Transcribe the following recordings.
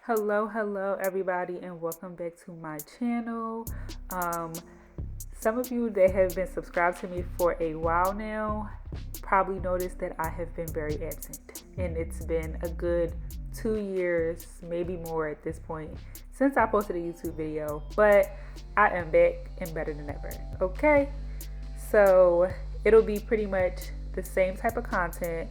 Hello everybody, and welcome back to my channel. Some of you that have been subscribed to me for a while now probably noticed that I have been very absent, and it's been a good 2 years, maybe more at this point, since I posted a YouTube video, but I am back and better than ever. Okay, so it'll be pretty much the same type of content,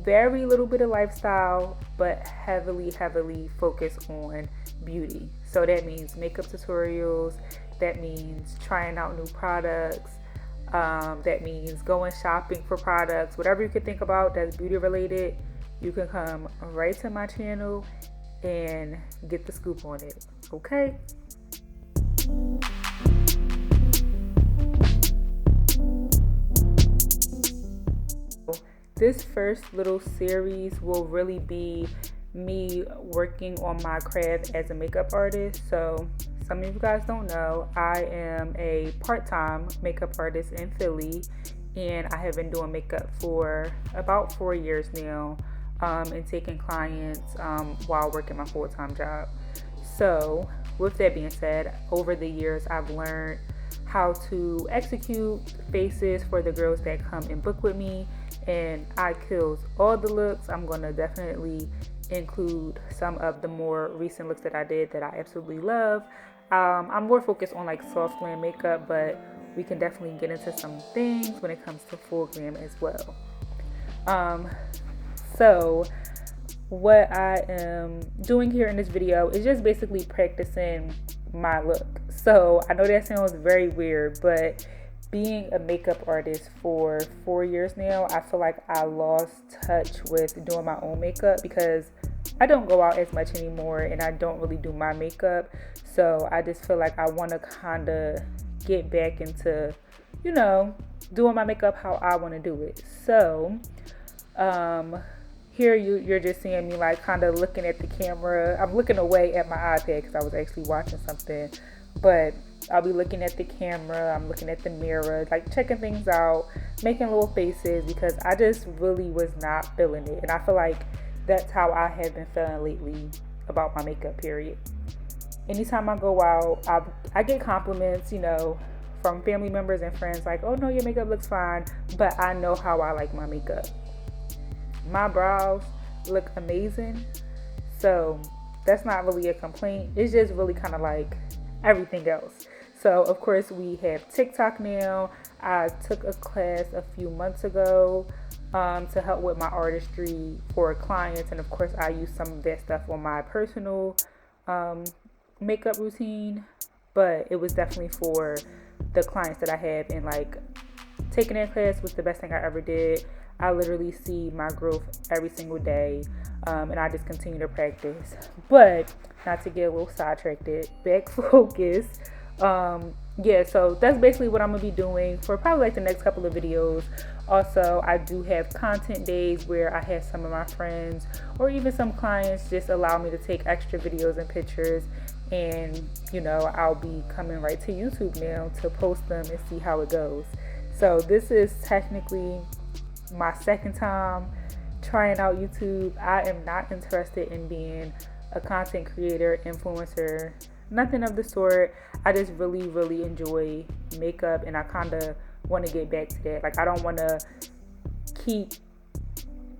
very little bit of lifestyle, but heavily focused on beauty. So that means makeup tutorials, that means trying out new products, that means going shopping for products, whatever you can think about that's beauty related, you can come right to my channel and get the scoop on it. Okay. This first little series will really be me working on my craft as a makeup artist. So some of you guys don't know, I am a part-time makeup artist in Philly, and I have been doing makeup for about 4 years now, and taking clients while working my full-time job. So with that being said, over the years I've learned how to execute faces for the girls that come and book with me, and I kills all the looks. I'm gonna definitely include some of the more recent looks that I did that I absolutely love. I'm more focused on like soft glam makeup, but we can definitely get into some things when it comes to full glam as well. So what I am doing here in this video is just basically practicing my look. So I know that sounds very weird, but being a makeup artist for 4 years now, I feel like I lost touch with doing my own makeup because I don't go out as much anymore and I don't really do my makeup. So I just feel like I want to kind of get back into, doing my makeup how I want to do it. So here you're just seeing me like kind of looking at the camera. I'm looking away at my iPad because I was actually watching something, but I'll be looking at the camera, I'm looking at the mirror, like checking things out, making little faces, because I just really was not feeling it. And I feel like that's how I have been feeling lately about my makeup, period. Anytime I go out, I get compliments, from family members and friends like, oh no, your makeup looks fine, but I know how I like my makeup. My brows look amazing, so that's not really a complaint. It's just really kind of like everything else. So of course we have Tik Tok now. I took a class a few months ago to help with my artistry for clients, and of course I use some of that stuff on my personal makeup routine, but it was definitely for the clients that I have, and like taking that class was the best thing I ever did. I literally see my growth every single day, and I just continue to practice. But not to get a little sidetracked, back focus. So that's basically what I'm gonna be doing for probably like the next couple of videos. Also, I do have content days where I have some of my friends or even some clients just allow me to take extra videos and pictures, and I'll be coming right to YouTube now to post them and see how it goes. So this is technically my second time trying out YouTube. I am not interested in being a content creator, influencer, nothing of the sort. I just really enjoy makeup, and I kind of want to get back to that. Like, I don't want to keep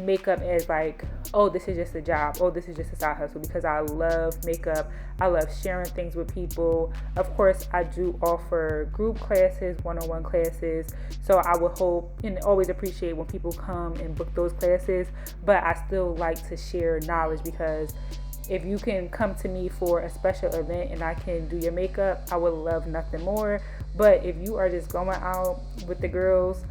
makeup as like, oh, this is just a job, oh, this is just a side hustle, because I love makeup. I love sharing things with people. Of course, I do offer group classes, one-on-one classes, so I would hope and always appreciate when people come and book those classes, but I still like to share knowledge, because if you can come to me for a special event and I can do your makeup, I would love nothing more. But if you are just going out with the girls,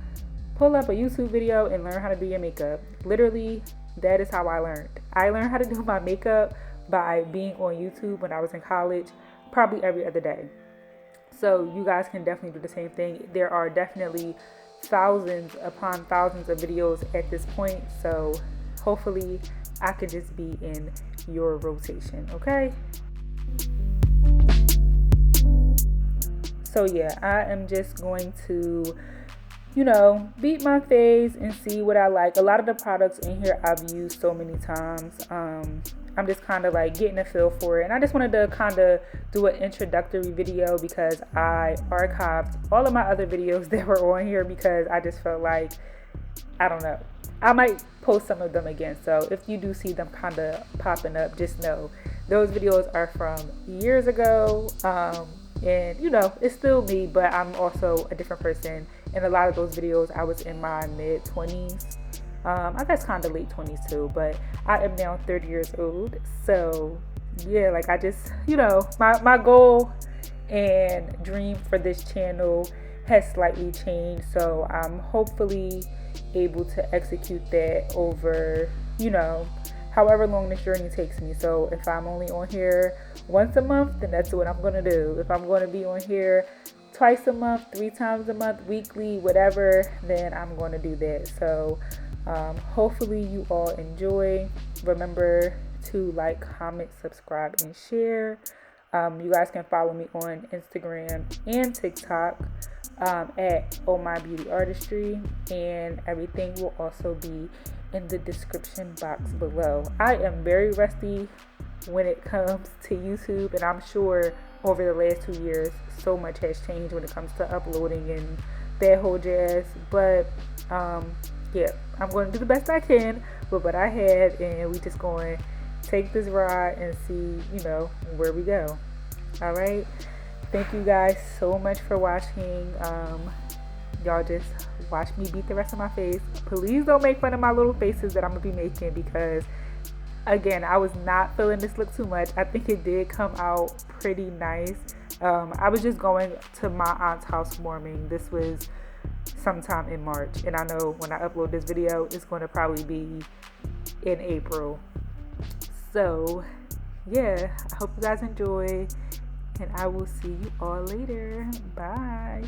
pull up a YouTube video and learn how to do your makeup. Literally, that is how I learned. I learned how to do my makeup by being on YouTube when I was in college, probably every other day. So you guys can definitely do the same thing. There are definitely thousands upon thousands of videos at this point. So hopefully I could just be in your rotation, okay? So yeah, I am just going to beat my face and see what I like. A lot of the products in here I've used so many times. I'm just kind of like getting a feel for it. And I just wanted to kind of do an introductory video because I archived all of my other videos that were on here because I just felt like, I don't know, I might post some of them again. So if you do see them kind of popping up, just know those videos are from years ago. And you know, it's still me, but I'm also a different person. In a lot of those videos, I was in my mid 20s. I guess kind of late 20s too, but I am now 30 years old. So yeah, like I just, you know, my goal and dream for this channel has slightly changed. So I'm hopefully able to execute that over, you know, however long this journey takes me. So if I'm only on here once a month, then that's what I'm going to do. If I'm going to be on here twice a month, 3 times a month, weekly, whatever, then I'm going to do that. So hopefully you all enjoy. Remember to like, comment, subscribe, and share. You guys can follow me on Instagram and TikTok at Oh My Beauty Artistry, and everything will also be in the description box below. I am very rusty when it comes to YouTube, and I'm sure over the last 2 years so much has changed when it comes to uploading and that whole jazz. But yeah, I'm going to do the best I can with what I had, and we just going to take this ride and see, you know, where we go. All right, thank you guys so much for watching. Y'all just watch me beat the rest of my face. Please don't make fun of my little faces that I'm gonna be making, because again, I was not feeling this look too much. I think it did come out pretty nice. I was just going to my aunt's housewarming. This was sometime in March, and I know when I upload this video, it's going to probably be in April. So yeah, I hope you guys enjoy, and I will see you all later. Bye.